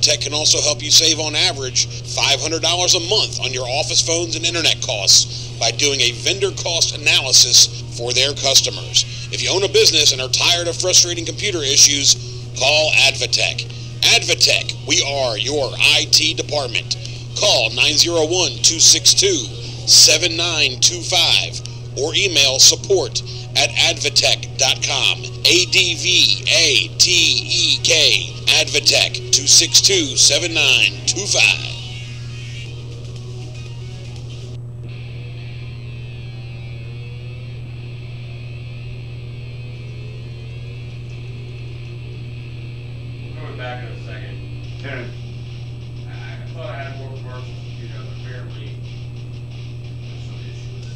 Advatech can also help you save on average $500 a month on your office phones and internet costs by doing a vendor cost analysis for their customers. If you own a business and are tired of frustrating computer issues, call Advatech. Advatech, we are your IT department. Call 901-262-7925 or email support@advatech.com. ADVATEK. Advatech 262-7925. Back in a second. Okay. I thought I had more commercials, but apparently there's some issue with it.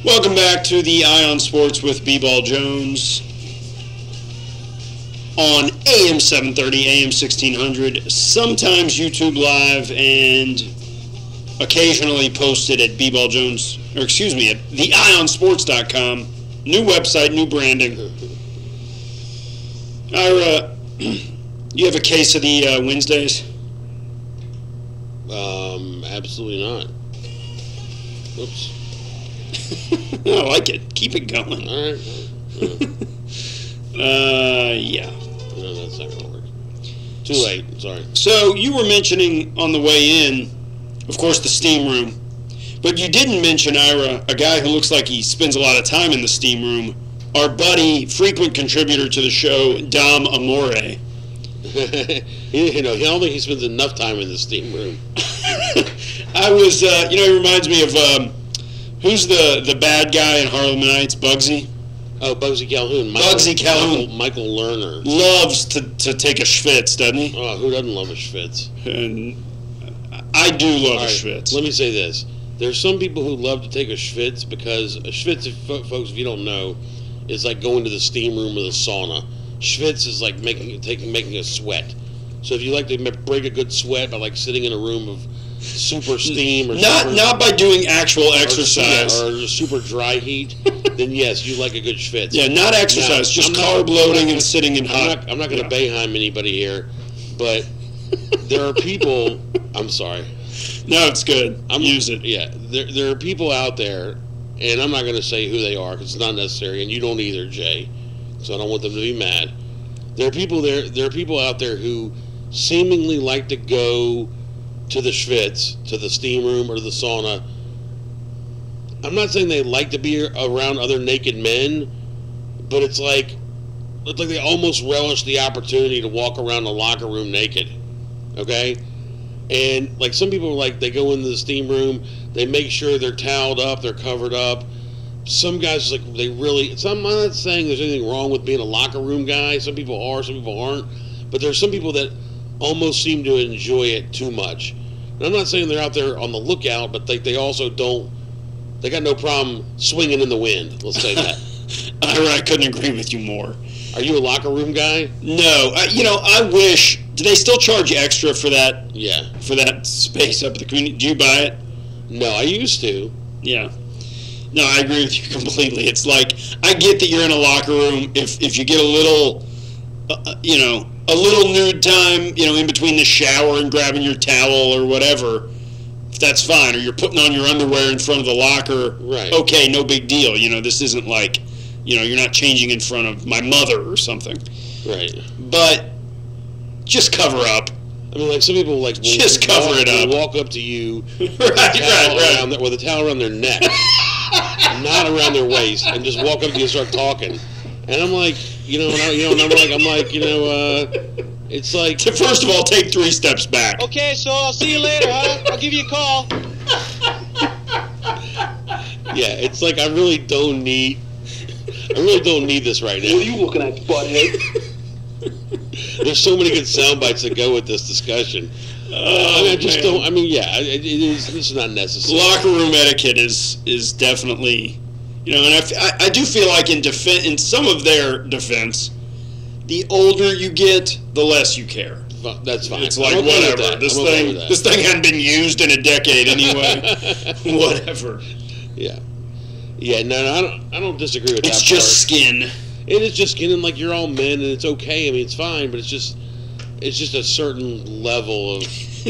Welcome back to the Ion Sports with B-Ball Jones on AM 730, AM 1600, sometimes YouTube Live, and occasionally posted at B-Ball Jones, or excuse me, at theionsports.com. New website, new branding. Ira, you have a case of the Wednesdays? Absolutely not. Oops. I like it. Keep it going. All right. Yeah. No, that's not going to work. Too late. Sorry. So you were mentioning on the way in, of course, the steam room. But you didn't mention, Ira, a guy who looks like he spends a lot of time in the steam room, our buddy, frequent contributor to the show, Dom Amore. I don't think he spends enough time in the steam room. I was, he reminds me of... who's the bad guy in Harlem Nights? Bugsy? Oh, Bugsy Calhoun. Bugsy Calhoun. Michael Lerner. Loves to take a schwitz, doesn't he? Oh, who doesn't love a schwitz? And I do love a schwitz. Let me say this. There's some people who love to take a schwitz because a schwitz, folks, if you don't know, is like going to the steam room or the sauna. Schwitz is like making a sweat. So if you like to break a good sweat by like sitting in a room of super steam or not by doing actual exercise or super dry heat, then yes, you like a good schwitz. Yeah, not exercise, just carb loading and sitting in hot. I'm not going to Bayheim anybody here, but there are people. I'm sorry. No, it's good. Use it. Yeah, there are people out there, and I'm not going to say who they are because it's not necessary, and you don't either, Jay. So I don't want them to be mad. There are people there. There are people out there who seemingly like to go to the schwitz, to the steam room or the sauna. I'm not saying they like to be around other naked men, but it's like they almost relish the opportunity to walk around the locker room naked. Okay? And like some people they go into the steam room, they make sure they're toweled up, they're covered up. Some guys I'm not saying there's anything wrong with being a locker room guy. Some people are, some people aren't. But there's some people that almost seem to enjoy it too much. And I'm not saying they're out there on the lookout, but they also don't. They got no problem swinging in the wind. Let's say that. I couldn't agree with you more. Are you a locker room guy? No. I wish. Do they still charge extra for that? Yeah. For that space up at the community? Do you buy it? No, I used to. Yeah. No, I agree with you completely. It's like I get that you're in a locker room. If you get a little, a little nude time, in between the shower and grabbing your towel or whatever, that's fine. Or you're putting on your underwear in front of the locker. Right. Okay, no big deal. This isn't like, you're not changing in front of my mother or something. Right. But just cover up. I mean, some people just cover it up. Walk up to you right. With a towel around their neck, not around their waist, and just walk up to you and start talking. And I'm like, it's like. First of all, take 3 steps back. Okay, so I'll see you later, huh? I'll give you a call. Yeah, it's like I really don't need this right now. What are you looking at, butthead? There's so many good sound bites that go with this discussion. This is not necessary. Locker room etiquette is definitely You know, and I do feel like in some of their defense, the older you get, the less you care. That's fine. It's like, I'm okay with whatever. that. This I'm okay with that. this thing hadn't been used in a decade anyway. Whatever. Yeah. Yeah, no, I don't disagree with that It's just part. skin. It is just skin, and like you're all men, and it's okay. I mean, it's fine, but it's just a certain level of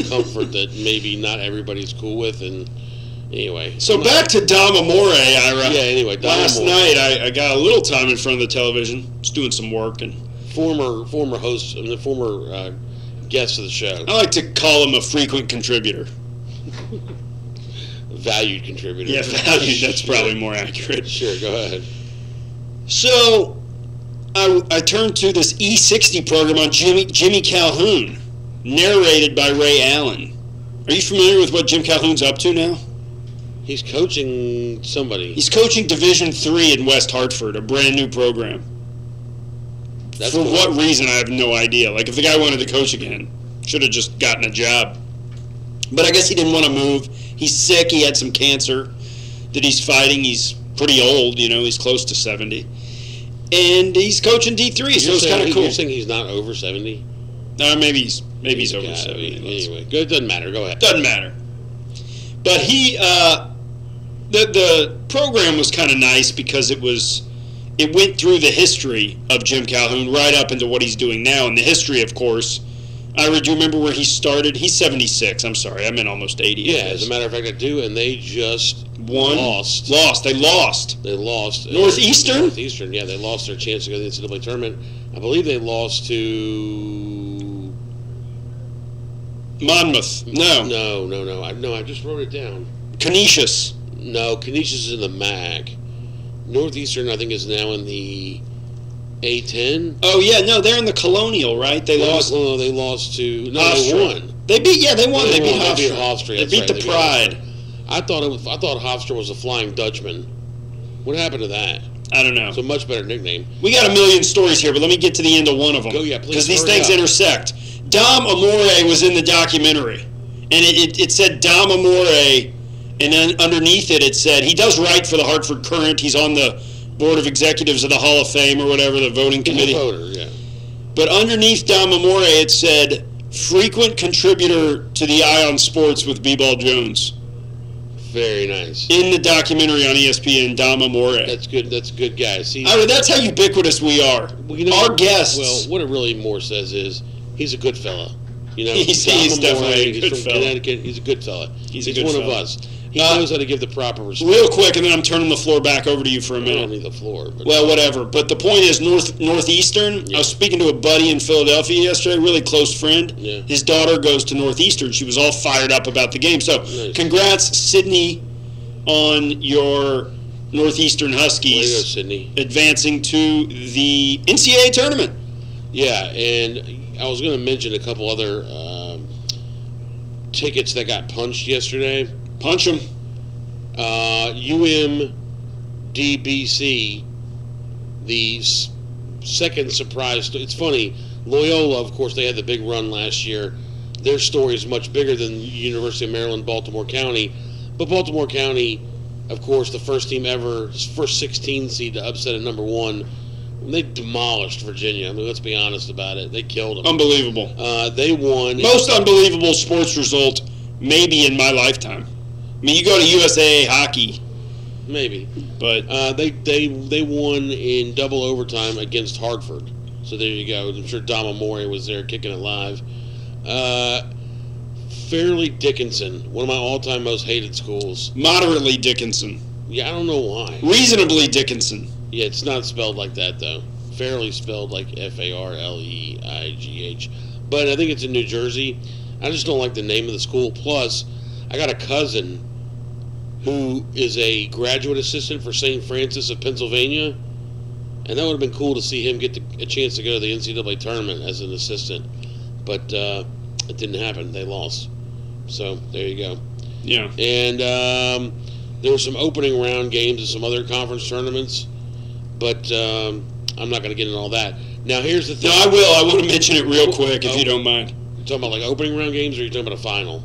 comfort that maybe not everybody's cool with. And anyway, So back to Dom Amore, Ira. Yeah. Anyway, Dom Last Amore, night I got a little time in front of the television, just doing some work, and former host, and the former guest of the show, I like to call him a frequent contributor. valued contributor. Yeah, valued. That's probably more accurate. Sure. Go ahead. So I turned to this E60 program on Jimmy Calhoun, narrated by Ray Allen. Are you familiar with what Jim Calhoun's up to now? He's coaching somebody. He's coaching Division III in West Hartford, a brand new program. That's For cool. what reason, I have no idea. Like, if the guy wanted to coach again, should have just gotten a job. But I guess he didn't want to move. He's sick. He had some cancer that he's fighting. He's pretty old, you know. He's close to 70. And he's coaching D3, so it's kind of cool. You're saying he's not over 70? Maybe he's over gotta 70. be. Anyway, good. Doesn't matter. Go ahead. Doesn't matter. But the program was kind of nice because it went through the history of Jim Calhoun right up into what he's doing now. And the history, of course, Ira, do you remember where he started? He's 76. I'm sorry, I meant almost 80. Yeah, as a matter of fact, I do. And they just lost. They lost. They lost. Northeastern? Northeastern, yeah. They lost their chance to go to the NCAA tournament. I believe they lost to Monmouth. No. No, I just wrote it down. Canisius. No, Canisius is in the MAC. Northeastern, I think, is now in the A10. Oh, yeah, no, they're in the Colonial, right? They lost. No, they lost to. No, Hofstra. they won. They won. They beat They beat Hofstra. Hofstra. They That's beat right, the they Pride. I thought Hofstra was a Flying Dutchman. What happened to that? I don't know. It's a much better nickname. We got a million stories here, but let me get to the end of one of them. Go, yeah, please Because these hurry things up. intersect. Dom Amore was in the documentary, and it said Dom Amore, and then underneath it said he does write for the Hartford Courant. He's on the board of executives of the Hall of Fame or whatever, the voting He's a committee. voter, yeah. But underneath Dom Amore, it said frequent contributor to the Eye on Sports with B-Ball Jones. Very nice. In the documentary on ESPN, Dom Amore. That's good. That's a good guy. See, Ira, that's how ubiquitous we are. well, you know, Our guests. Well, what it really more says is he's a good fella. You know, He's Dom Amore, definitely a he's good from fella. Connecticut. He's a good fella. He's a good one fella. of us. He knows how to give the proper respect. Real quick, and then I'm turning the floor back over to you for a I minute. don't need the floor. But Well, whatever. But the point is, Northeastern. Yeah. I was speaking to a buddy in Philadelphia yesterday, a really close friend. Yeah. His daughter goes to Northeastern. She was all fired up about the game. So, Nice. congrats, Sydney, on your Northeastern way to go, Huskies Sydney. advancing to the NCAA tournament. Yeah, and I was going to mention a couple other tickets that got punched yesterday. Punch them. UMDBC, the second surprise. It's funny. Loyola, of course, they had the big run last year. Their story is much bigger than University of Maryland, Baltimore County. But Baltimore County, of course, the first team ever, first 16 seed to upset at number one. They demolished Virginia. I mean, let's be honest about it. They killed them. Unbelievable. They won. Most unbelievable sports result maybe in my lifetime. I mean, you go to USAA hockey, Maybe. but They won in double overtime against Hartford. So there you go. I'm sure Dom Amore was there kicking it live. Fairleigh Dickinson, one of my all-time most hated schools. moderately Dickinson. Yeah, I don't know why. Reasonably Dickinson. Yeah, it's not spelled like that, though. Fairleigh spelled like Farleigh. But I think it's in New Jersey. I just don't like the name of the school. Plus, I got a cousin who is a graduate assistant for St. Francis of Pennsylvania. And that would have been cool to see him get a chance to go to the NCAA tournament as an assistant. But it didn't happen. They lost. So there you go. Yeah. And there were some opening round games of some other conference tournaments. But I'm not going to get into all that. Now, here's the thing. No, I will. I want to mention it real quick if you don't mind. You're talking about like opening round games, or are you talking about a final?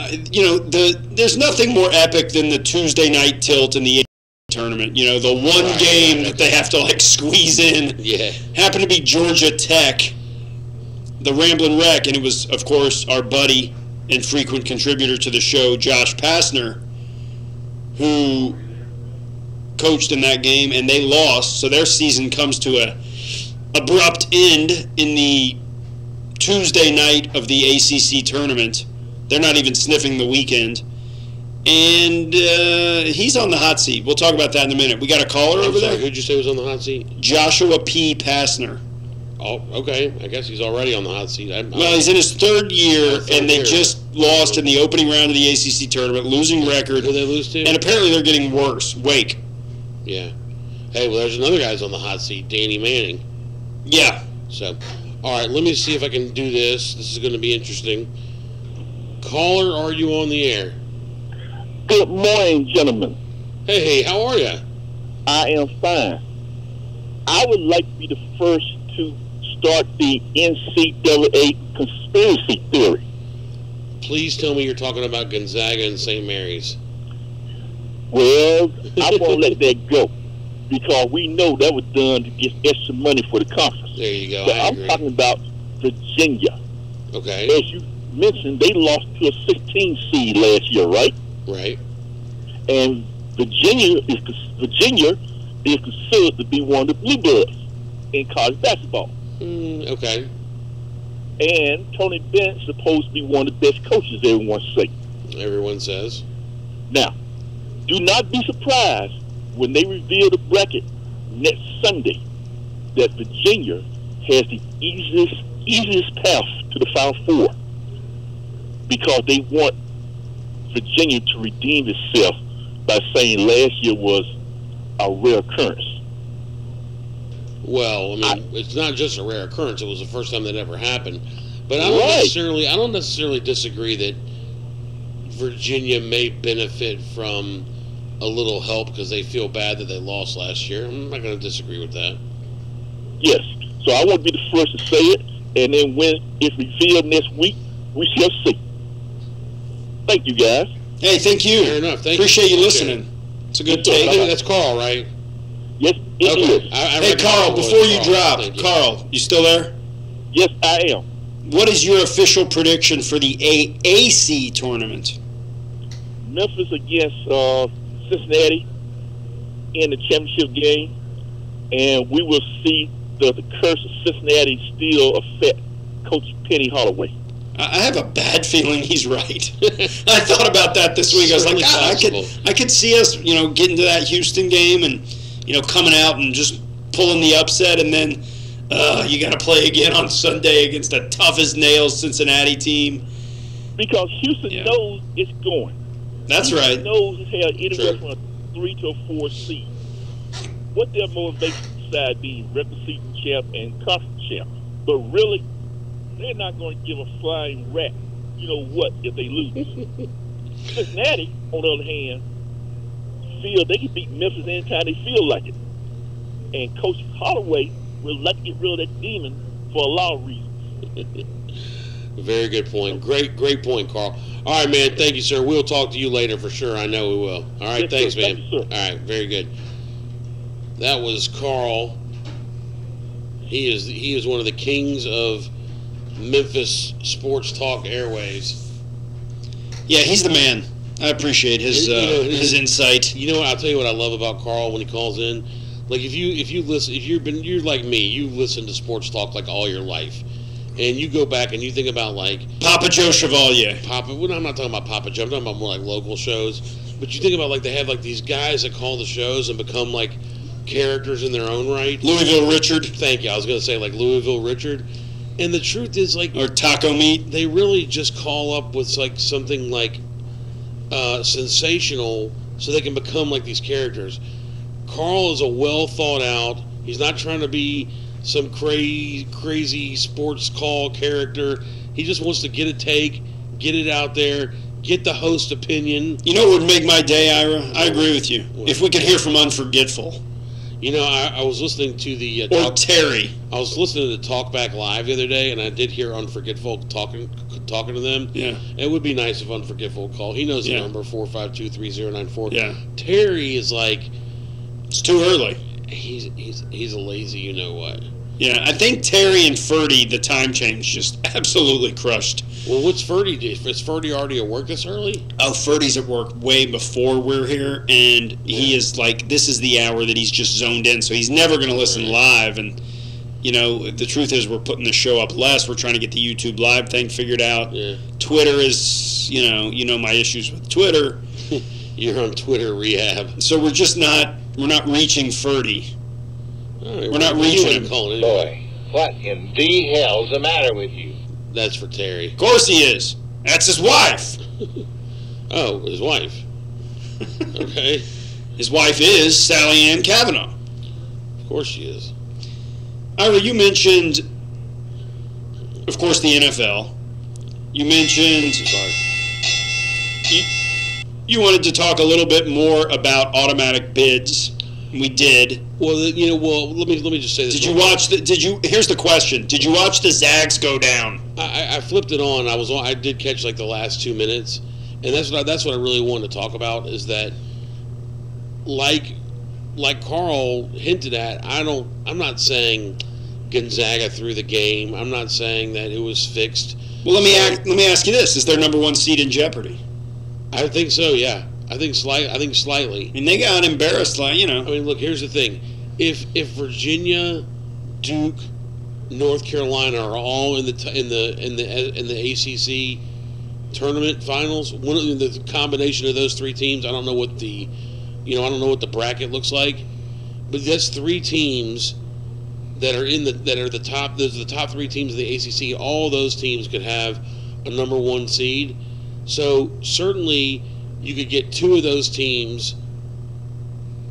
There's nothing more epic than the Tuesday night tilt in the tournament. You know, the one game that they have to like squeeze in. Yeah. Happened to be Georgia Tech, the Ramblin' Wreck, and it was, of course, our buddy and frequent contributor to the show, Josh Pastner, who coached in that game, and they lost. So their season comes to a abrupt end in the Tuesday night of the ACC tournament. They're not even sniffing the weekend. And he's on the hot seat. We'll talk about that in a minute. We got a caller over there? Who'd you say was on the hot seat? Joshua P. Pastner. Oh, okay. I guess he's already on the hot seat. Well, he's in his third year, and they year. just lost in the opening round of the ACC tournament, losing record. Who they lose to? And apparently they're getting worse. Wake. Yeah. Hey, well, there's another guy's on the hot seat, Danny Manning. Yeah. So, all right, let me see if I can do this. This is going to be interesting. Caller, are you on the air? Good morning, gentlemen. Hey, how are you? I am fine. I would like to be the first to start the NCAA conspiracy theory. Please tell me you're talking about Gonzaga and St. Mary's. Well, I won't let that go because we know that was done to get extra money for the conference. There you go. But I I'm agree. talking about Virginia. Okay. As you mentioned, they lost to a 16 seed last year, right? Right. And Virginia is considered to be one of the blue bloods in college basketball. Okay. And Tony Bennett's supposed to be one of the best coaches, everyone say. Everyone says. Now, do not be surprised when they reveal the bracket next Sunday that Virginia has the easiest path to the Final Four because they want Virginia to redeem itself by saying last year was a rare occurrence. Well, I mean, it's not just a rare occurrence. It was the first time that ever happened. But I don't necessarily disagree that Virginia may benefit from a little help because they feel bad that they lost last year. I'm not going to disagree with that. Yes. So I won't be the first to say it, and then when it's revealed next week, we shall see. Thank you, guys. Hey, thank you. Fair enough. Thank Appreciate you Appreciate listening. It's a good I take. think that's Carl, right? Yes, it is. Hey, Carl, before you drop, Thank you. Carl, you still there? Yes, I am. What is your official prediction for the AAC tournament? Memphis against Cincinnati in the championship game, and we will see the curse of Cincinnati still affect Coach Penny Holloway. I have a bad feeling he's right. I thought about that this week. I was like, Certainly I could see us, getting to that Houston game and, coming out and just pulling the upset, and then you got to play again on Sunday against a tough as nails Cincinnati team. Because Houston knows it's going. That's Houston right. knows it's had anywhere True. from a 3 to a 4 seed. What their motivation side being regular season champ and conference champ. But really, they're not going to give a flying rat, if they lose. Cincinnati, on the other hand, feel they can beat Memphis anytime they feel like it. And Coach Holloway will like to get rid of that demon for a lot of reasons. Very good point. Great point, Carl. All right, man. Thank you, sir. We'll talk to you later for sure. I know we will. All right, Yes, thanks, sir. man. Thank you, sir. All right, very good. That was Carl. He is one of the kings of Memphis Sports Talk airwaves. Yeah, he's the man. I appreciate his insight. You know what? I'll tell you what I love about Carl when he calls in. Like if you listen, you're like me, you've listened to sports talk like all your life, and you go back and you think about like Papa Joe Chevalier. Well, I'm not talking about Papa Joe. I'm talking about more like local shows. But you think about like they have like these guys that call the shows and become like characters in their own right. Louisville Richard. Thank you. I was going to say like Louisville Richard. And the truth is like Or Taco Meat. they really just call up with like something like sensational so they can become like these characters. Carl is a well thought out. He's not trying to be some crazy sports call character. He just wants to get a take, get it out there, get the host opinion. You know what would make my day, Ira? I agree with you. If we could hear from Unforgetful. You know, I was listening to the Or Terry. I was listening to Talk Back Live the other day, and I did hear Unforgetful talking to them. Yeah. It would be nice if Unforgetful would call. He knows the Yeah. number 452-3094. Yeah. Terry is like It's too early. He's a lazy you-know-what. Yeah, I think Terry and Ferdy, the time change just absolutely crushed. Well, what's Ferdy do? Is Ferdy already at work this early? Oh, Ferdy's at work way before we're here, and he is like, this is the hour that he's just zoned in, so he's never going to listen live. And, you know, the truth is we're putting the show up less. We're trying to get the YouTube Live thing figured out. Yeah. Twitter is, you know my issues with Twitter. You're on Twitter rehab. So we're not reaching Ferdy. All right, We're not what do you reaching wanna call it Boy, anyway? what in the hell's the matter with you? That's for Terry. Of course he is. That's his wife. Oh, his wife. Okay. His wife is Sally Ann Kavanaugh. Of course she is. Ira, you mentioned, of course, the NFL. You mentioned Sorry. you wanted to talk a little bit more about automatic bids. We did. Well, let me just say this. Did you watch here's the question. Did you watch the Zags go down? I flipped it on. I did catch like the last 2 minutes, and that's what I really wanted to talk about is that, like Carl hinted at, I'm not saying Gonzaga threw the game. I'm not saying that it was fixed. Well, let me ask you this: is their number one seed in jeopardy? I think so. Yeah, I think slightly. I mean, they got embarrassed, I mean, look. Here's the thing: if Virginia, Duke, North Carolina are all in the ACC tournament finals, one of the combination of those three teams, I don't know what the bracket looks like, but that's three teams that are the top. Those are the top three teams of the ACC. All those teams could have a number one seed. So certainly you could get two of those teams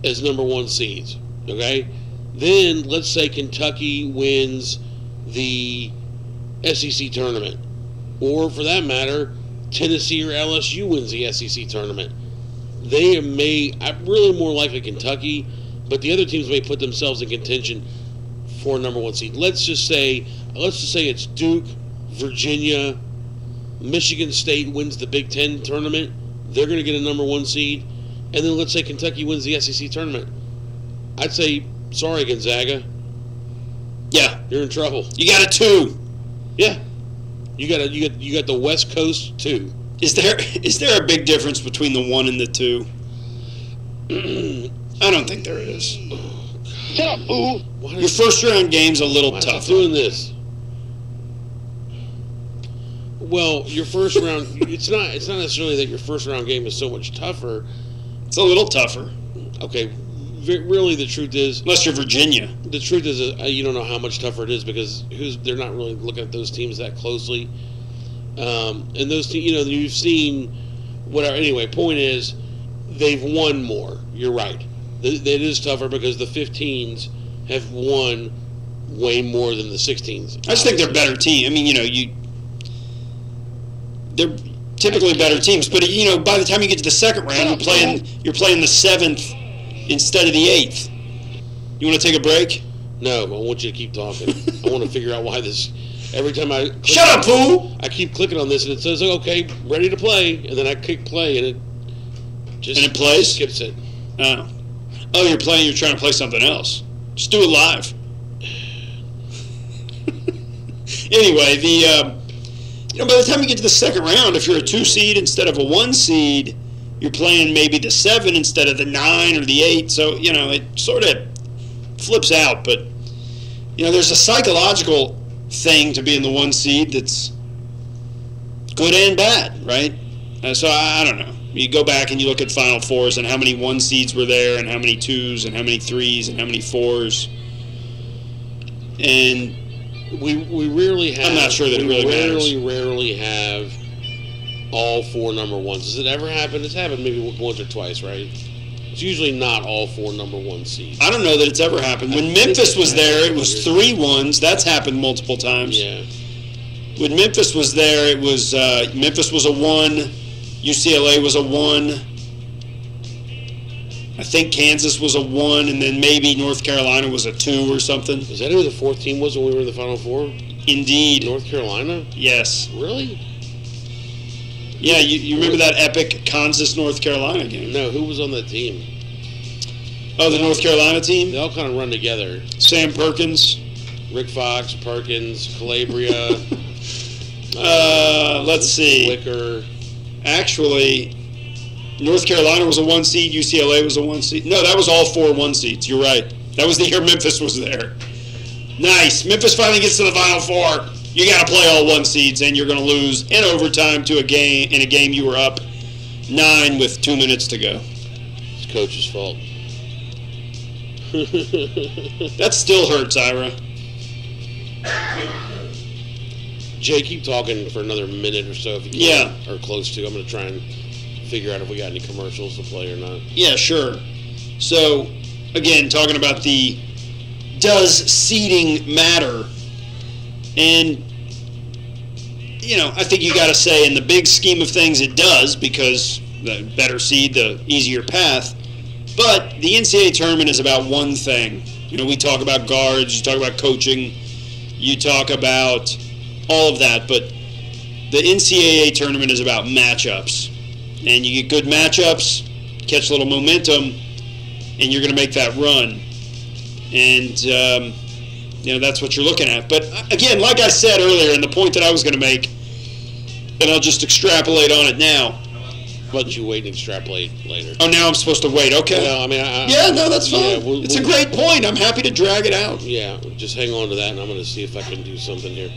as number one seeds. Okay, then let's say Kentucky wins the SEC tournament, or for that matter, Tennessee or LSU wins the SEC tournament. I'm really more likely Kentucky, but the other teams may put themselves in contention for a number one seed. Let's just say it's Duke, Virginia, Michigan State wins the Big Ten tournament. They're going to get a number one seed, and then let's say Kentucky wins the SEC tournament. I'd say, sorry, Gonzaga. Yeah, you're in trouble. You got a 2. Yeah, you got the West Coast 2. Is there a big difference between the 1 and the 2? I don't think there is. Shut up, fool! Your first round game's a little Why tough. doing this? Well, your first round, it's not necessarily that your first round game is so much tougher. It's a little tougher. Okay, really the truth is, unless you're Virginia. The truth is you don't know how much tougher it is because they're not really looking at those teams that closely. And those teams, you've seen whatever. Anyway, point is, they've won more. You're right. It is tougher because the 15s have won way more than the 16s. I just think they're a better team. I mean, they're typically better teams, but by the time you get to the second round, you're playing the 7th instead of the 8th. You want to take a break? No, I want you to keep talking. I want to figure out why this. Every time I click shut up, fool! I keep clicking on this and it says, "Okay, ready to play," and then I click play and it plays. Skips it. Oh, you're trying to play something else. Just do it live. Anyway, by the time you get to the second round, if you're a 2 seed instead of a 1 seed, you're playing maybe the 7 instead of the 9 or the 8. So it sort of flips out. But there's a psychological thing to being the 1 seed that's good and bad, right? So I don't know. You go back and you look at Final Fours and how many 1 seeds were there and how many 2s and how many 3s and how many 4s. And we rarely have. I'm not sure that it really matters. Rarely have all 4 number 1s. Does it ever happen? It's happened maybe once or twice, right? It's usually not all 4 number 1 seeds. I don't know that it's ever happened. When Memphis was there, it was 3 1s. That's happened multiple times. Yeah. When Memphis was there, it was Memphis was a 1. UCLA was a 1. I think Kansas was a 1, and then maybe North Carolina was a 2 or something. Is that who the 4th team was when we were in the Final Four? Indeed. North Carolina? Yes. Really? Yeah, you remember that epic Kansas-North Carolina game? No, who was on that team? Oh, the North Carolina team? They all kind of run together. Sam Perkins. Rick Fox, Perkins, Calabria. Let's see. Wicker. Actually, North Carolina was a 1 seed. UCLA was a 1 seed. No, that was all 4 1 seeds. You're right. That was the year Memphis was there. Nice. Memphis finally gets to the Final Four. You got to play all 1 seeds, and you're going to lose in overtime to a game you were up 9 with 2 minutes to go. It's coach's fault. That still hurts, Ira. Jay, keep talking for another minute or so if you can, or close to. I'm going to try and figure out if we got any commercials to play or not. Yeah, sure. So, again, talking about does seeding matter? And, I think you got to say in the big scheme of things it does, because the better seed, the easier path. But the NCAA tournament is about one thing. We talk about guards, you talk about coaching, you talk about all of that, but the NCAA tournament is about matchups. And you get good matchups, catch a little momentum, and you're going to make that run. And, that's what you're looking at. But, again, like I said earlier, and the point that I was going to make, and I'll just extrapolate on it now. But you wait and extrapolate later. Oh, now I'm supposed to wait. Okay. Well, that's fine. Yeah, it's a great point. I'm happy to drag it out. Yeah, just hang on to that, and I'm going to see if I can do something here.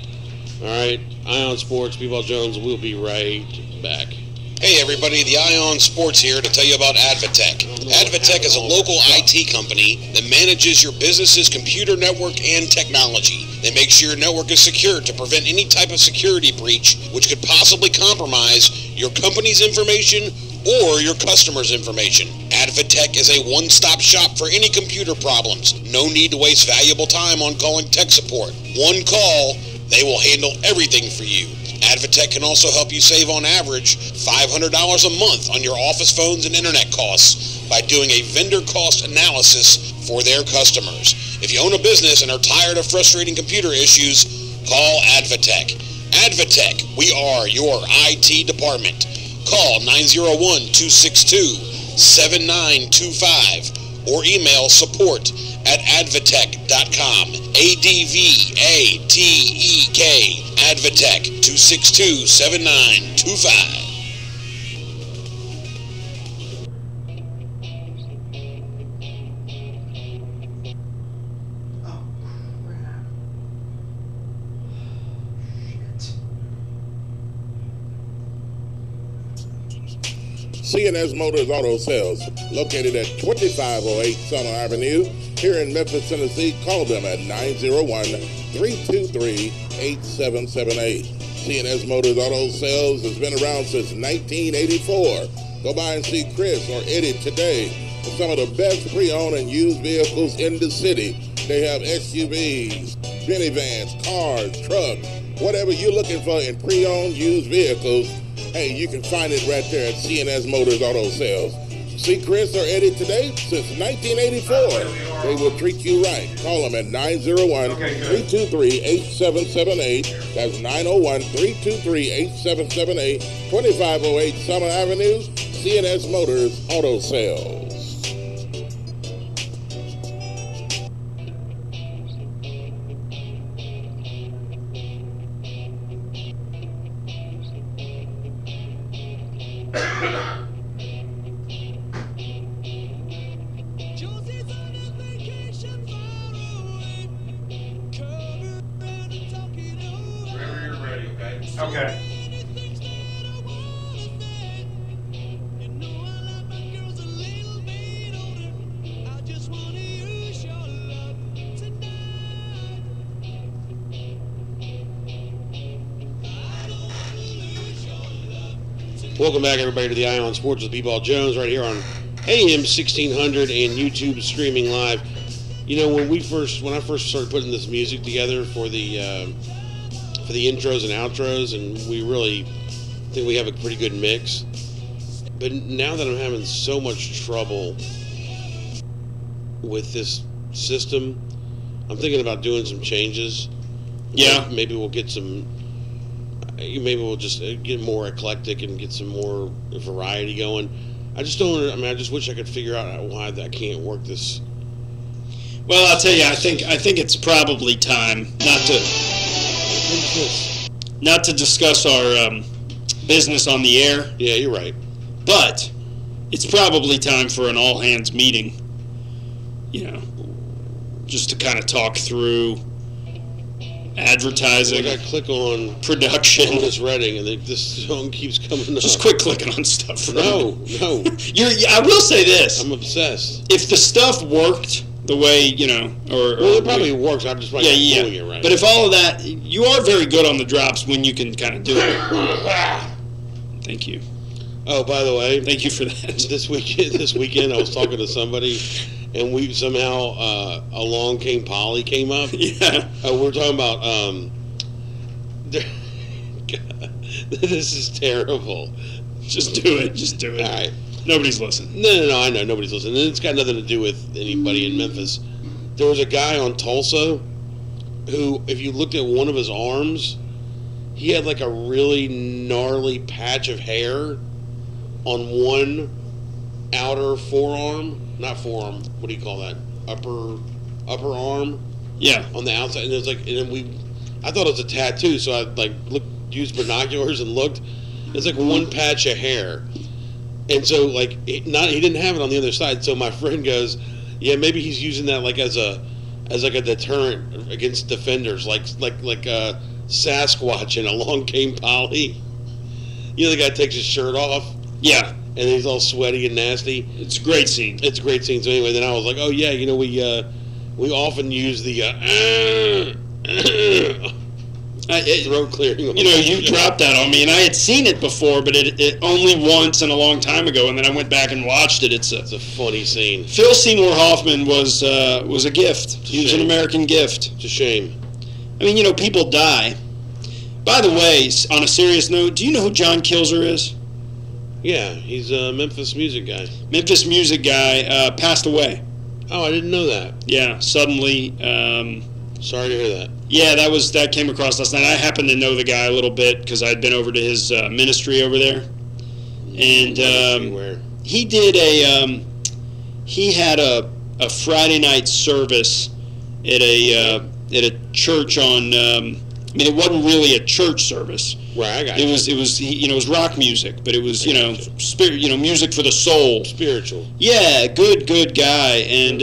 All right, Ion Sports, B-Ball Jones, we'll be right back. Hey everybody, the Ion Sports here to tell you about Advatech. Advatech is a local IT company that manages your business's computer network and technology. They make sure your network is secure to prevent any type of security breach which could possibly compromise your company's information or your customer's information. Advatech is a one-stop shop for any computer problems. No need to waste valuable time on calling tech support. One call, they will handle everything for you. Advatech can also help you save on average $500 a month on your office phones and internet costs by doing a vendor cost analysis for their customers. If you own a business and are tired of frustrating computer issues, call Advatech. Advatech, we are your IT department. Call 901-262-7925 or email support@advatech.com. ADVATEK. Advatech 262-7925. C&S Motors Auto Sales, located at 2508 Summer Avenue, here in Memphis, Tennessee. Call them at 901-323-8778. C&S Motors Auto Sales has been around since 1984. Go by and see Chris or Eddie today for some of the best pre-owned and used vehicles in the city. They have SUVs, minivans, cars, trucks, whatever you're looking for in pre-owned used vehicles. Hey, you can find it right there at C&S Motors Auto Sales. See Chris or Eddie today? Since 1984, they will treat you right. Call them at 901-323-8778. That's 901-323-8778, 2508 Summer Avenue, C&S Motors Auto Sales. Okay. Welcome back, everybody, to the Ion Sports with B-Ball Jones right here on AM 1600 and YouTube streaming live. When I first started putting this music together for the intros and outros, and we really think we have a pretty good mix. But now that I'm having so much trouble with this system, I'm thinking about doing some changes. Yeah. Maybe we'll get some. Maybe we'll just get more eclectic and get some more variety going. I just don't. I mean, I just wish I could figure out why that can't work. This. Well, I'll tell you, I think it's probably time not to discuss our business on the air. Yeah, you're right. But it's probably time for an all hands meeting. You know, just to kind of talk through advertising. I click on production. Otis Redding, and this song keeps coming up. Just quit clicking on stuff. No. I will say this. I'm obsessed. If the stuff worked the way, you know, well, it probably works. I'm just doing it right. But if all of that, you are very good on the drops when you can kind of do it. Thank you. Oh, by the way, thank you for that. This weekend, I was talking to somebody, and we somehow Along Came Polly came up. Yeah. We're talking about. This is terrible. Just do it. All right. Nobody's listening. No, I know nobody's listening. It's got nothing to do with anybody in Memphis. There was a guy on Tulsa who, if you looked at one of his arms, he had like a really gnarly patch of hair on one outer forearm. Not forearm. What do you call that? Upper arm. Yeah. On the outside, and it was like, and then I thought it was a tattoo, so I used binoculars and looked. It's like one patch of hair. And so, he didn't have it on the other side. So my friend goes, "Yeah, maybe he's using that as a deterrent against defenders, like Sasquatch and Along Came Polly." You know, the guy takes his shirt off. Yeah, and he's all sweaty and nasty. It's a great scene. So anyway, then I was like, "Oh yeah, you know, we often use the throat clearing." You know, you dropped that on me, and I had seen it before, but it only once and a long time ago, and then I went back and watched it. It's a funny scene. Phil Seymour Hoffman was a gift. He was an American gift. It's a shame. I mean, you know, people die. By the way, on a serious note, do you know who John Kilzer is? Yeah, he's a Memphis music guy. Passed away. Oh, I didn't know that. Yeah, suddenly. Sorry to hear that. Yeah, that came across last night. I happen to know the guy a little bit because I'd been over to his ministry over there, and he did he had a Friday night service at a church on. I mean, it wasn't really a church service. Right, I got it. It was rock music, but it was music for the soul. Spiritual. Yeah, good guy, and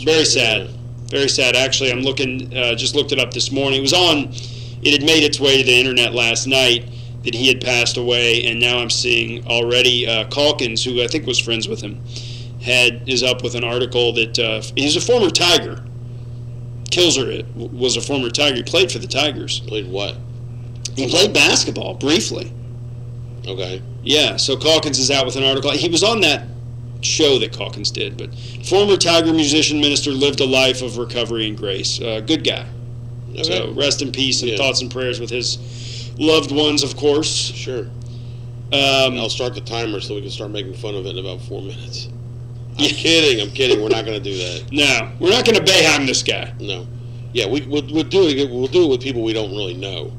very sad. Very sad. Actually, I'm looking. Just looked it up this morning. It had made its way to the internet last night that he had passed away, and now I'm seeing already Calkins, who I think was friends with him, is up with an article that he's a former Tiger. Kilzer was a former Tiger. He played for the Tigers. Played what? He played basketball briefly. Okay. Yeah. So Calkins is out with an article. He was on that show that Calkins did, but former Tiger musician minister lived a life of recovery and grace. Good guy. Okay. So rest in peace and thoughts and prayers with his loved ones, of course. Sure. I'll start the timer so we can start making fun of it in about 4 minutes. I'm kidding. We're not going to do that. No, we're not going to Bayheim this guy. No. Yeah, we'll do it with people we don't really know.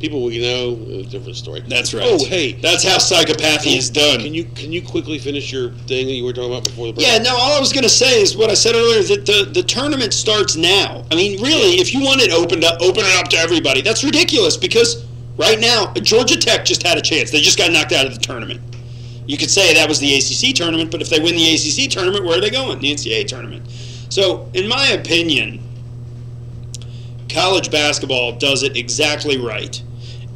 People we know, a different story. That's right. Oh, hey, that's how psychopathy is done. Can you quickly finish your thing that you were talking about before the break? Yeah, no. All I was going to say is what I said earlier, that the tournament starts now. I mean, really, if you want it open it up to everybody. That's ridiculous because right now Georgia Tech just had a chance. They just got knocked out of the tournament. You could say that was the ACC tournament, but if they win the ACC tournament, where are they going? The NCAA tournament. So, in my opinion, college basketball does it exactly right.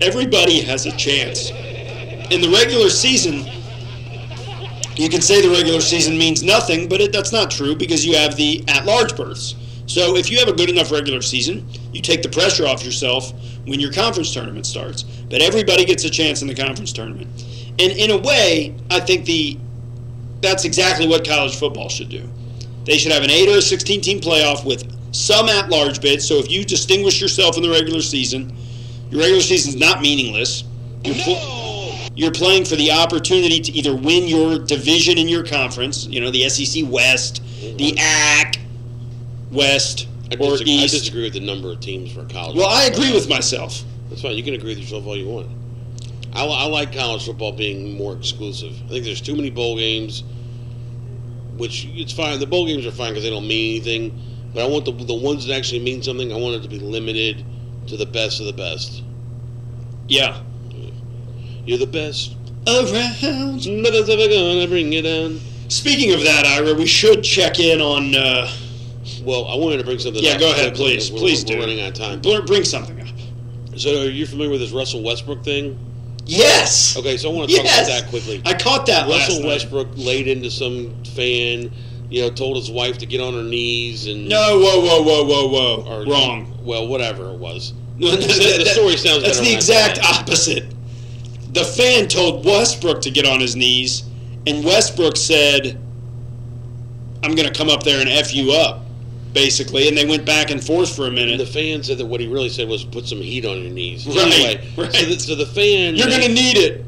Everybody has a chance. In the regular season, you can say the regular season means nothing, but that's not true because you have the at-large berths. So if you have a good enough regular season, you take the pressure off yourself when your conference tournament starts. But everybody gets a chance in the conference tournament. And in a way, I think that's exactly what college football should do. They should have an 8 or a 16-team playoff with some at-large bids. So if you distinguish yourself in the regular season, your regular season's not meaningless. You're playing for the opportunity to either win your division in your conference, the SEC West, the AC West, or East. I disagree with the number of teams for college. Well, I agree with myself. That's fine. You can agree with yourself all you want. I like college football being more exclusive. I think there's too many bowl games, which it's fine. The bowl games are fine because they don't mean anything. But I want the ones that actually mean something. I want it to be limited to the best of the best. Yeah. You're the best. Around. Nothing's ever gonna bring you down. Speaking of that, Ira, we should check in on. Well, I wanted to bring something up. Yeah, go ahead, please. Please do. We're running out of time. Bring something up. So, are you familiar with this Russell Westbrook thing? Yes. Okay, so I want to talk about that quickly. I caught that last Russell night. Westbrook laid into some fan, told his wife to get on her knees and. No, whoa. Or, Wrong. Well, whatever it was. No, the story sounds That's better the when I exact say it. opposite. The fan told Westbrook to get on his knees, and Westbrook said, I'm going to come up there and F you up, basically. And they went back and forth for a minute. The fan said that what he really said was put some heat on your knees. Right, Anyway, right. So the fan... You're going to need it.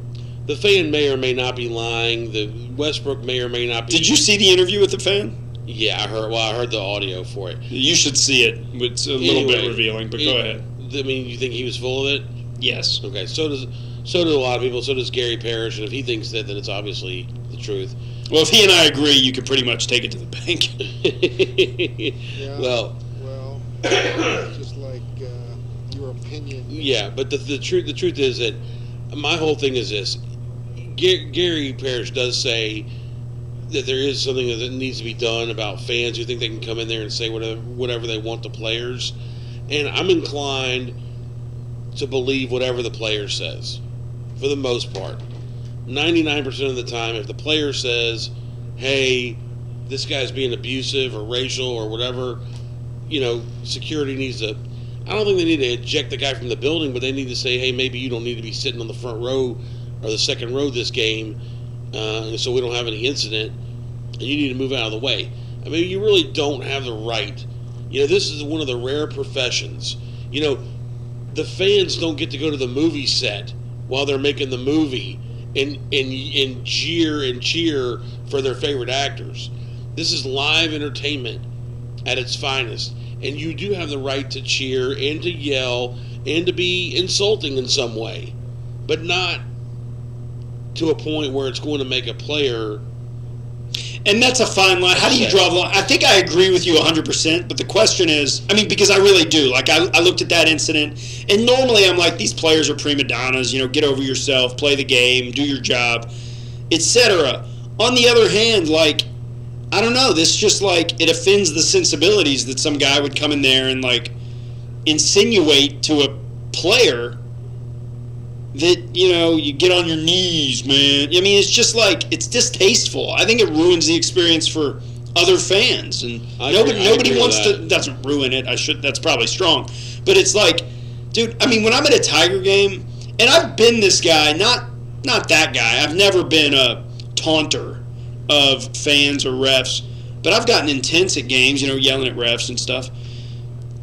The fan may or may not be lying. The Westbrook may or may not be... Did you see the interview with the fan? Yeah, I heard the audio for it. You should see it. It's a little bit revealing, but go ahead. I mean, you think he was full of it? Yes. Okay, so do a lot of people. So does Gary Parrish, and if he thinks that, then it's obviously the truth. Well, if he and I agree, you can pretty much take it to the bank. Yeah, well, just like your opinion. Yeah, but the truth is that my whole thing is this: Gary Parrish does say that there is something that needs to be done about fans who think they can come in there and say whatever they want to players, and I'm inclined to believe whatever the player says, for the most part. 99% of the time, if the player says, hey, this guy's being abusive or racial or whatever, security needs to... I don't think they need to eject the guy from the building, but they need to say, hey, maybe you don't need to be sitting on the front row or the second row this game so we don't have any incident, and you need to move out of the way. I mean, you really don't have the right. This is one of the rare professions. The fans don't get to go to the movie set while they're making the movie and jeer and cheer for their favorite actors. This is live entertainment at its finest, and you do have the right to cheer and to yell and to be insulting in some way, but not to a point where it's going to make a player... And that's a fine line. How do you draw the line? I think I agree with you 100%, but the question is, because I really do. Like, I looked at that incident, and normally I'm like, these players are prima donnas, get over yourself, play the game, do your job, etc. On the other hand, like, I don't know, this just, like, it offends the sensibilities that some guy would come in there and, like, insinuate to a player that, you get on your knees, man. It's just like, it's distasteful. I think it ruins the experience for other fans. And nobody wants to, doesn't ruin it. That's probably strong. But it's like, dude, when I'm at a Tiger game, and I've been this guy, not that guy. I've never been a taunter of fans or refs. But I've gotten intense at games, yelling at refs and stuff.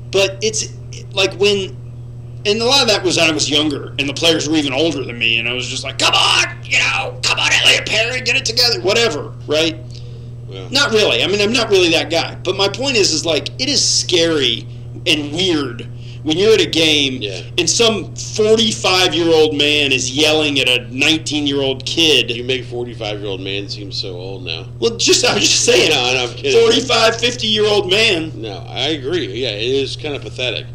But it's like and a lot of that was that I was younger, and the players were even older than me, and I was just like, come on, Elliot Perry, get it together, whatever, right? Yeah. Not really. I'm not really that guy. But my point is like, it is scary and weird when you're at a game and some 45-year-old man is yelling at a 19-year-old kid. You make 45-year-old man seem so old now. Well, I was just saying, no, I'm kidding. 45, 50-year-old man. No, I agree. Yeah, it is kind of pathetic.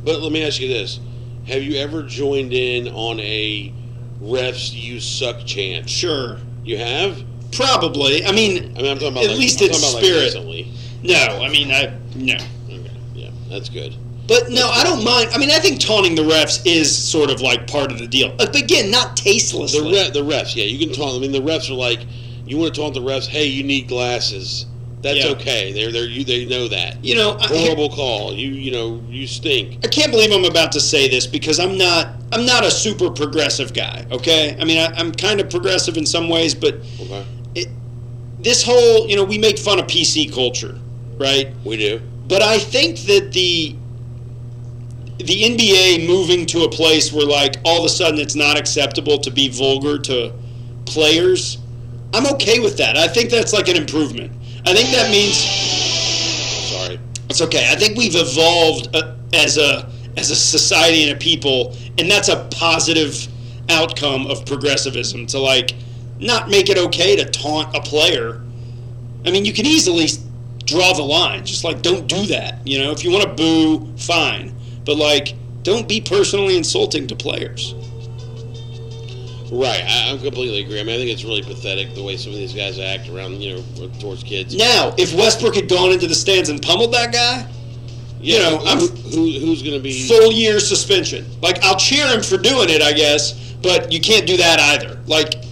But let me ask you this. Have you ever joined in on a refs you suck chant? Sure. You have? Probably. I'm talking about at least in spirit. Recently. No, no. Okay, yeah, that's good. But no, I don't mind. I think taunting the refs is sort of like part of the deal. But again, not tastelessly. The refs, yeah, you can taunt. The refs are like, you want to taunt the refs, hey, you need glasses. That's okay. They know that. Horrible call. You stink. I can't believe I'm about to say this because I'm not a super progressive guy. Okay, I'm kind of progressive in some ways, but this whole we make fun of PC culture, right? We do. But I think that the NBA moving to a place where like all of a sudden it's not acceptable to be vulgar to players, I'm okay with that. I think that's like an improvement. I think that means... Sorry. It's okay. I think we've evolved as a society and a people, and that's a positive outcome of progressivism to, like, not make it okay to taunt a player. I mean, you can easily draw the line. Just, like, don't do that. You know, if you want to boo, fine. But, like, don't be personally insulting to players. Right, I completely agree. I mean, I think it's really pathetic the way some of these guys act around, towards kids. Now, if Westbrook had gone into the stands and pummeled that guy, who's going to be full year suspension? Like, I'll cheer him for doing it, I guess, but you can't do that either. Like,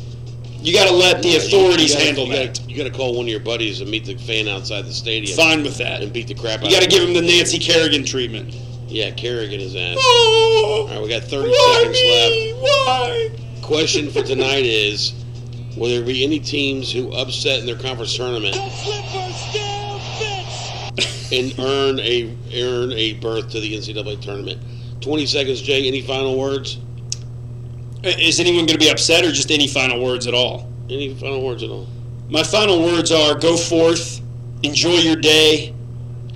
you got to let the authorities handle that. You got to call one of your buddies and meet the fan outside the stadium. Fine with that. And beat the crap out of him. You got to give him the Nancy Kerrigan treatment. Yeah, Kerrigan his ass. Oh, all right, we got 30 seconds left. Why? Question for tonight is, will there be any teams who upset in their conference tournament and earn a berth to the NCAA tournament? 20 seconds, Jay. Any final words? Is anyone going to be upset, or just any final words at all? Any final words at all? My final words are: go forth, enjoy your day,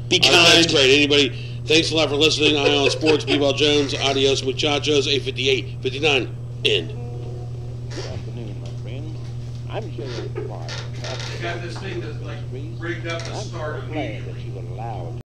be kind. That's great. Anybody? Thanks a lot for listening. Eye on Sports. B-Ball Jones. Adios, muchachos. 8:58, 59. End. I'm sure it's fine. You got this thing that's like rigged up to start immediately.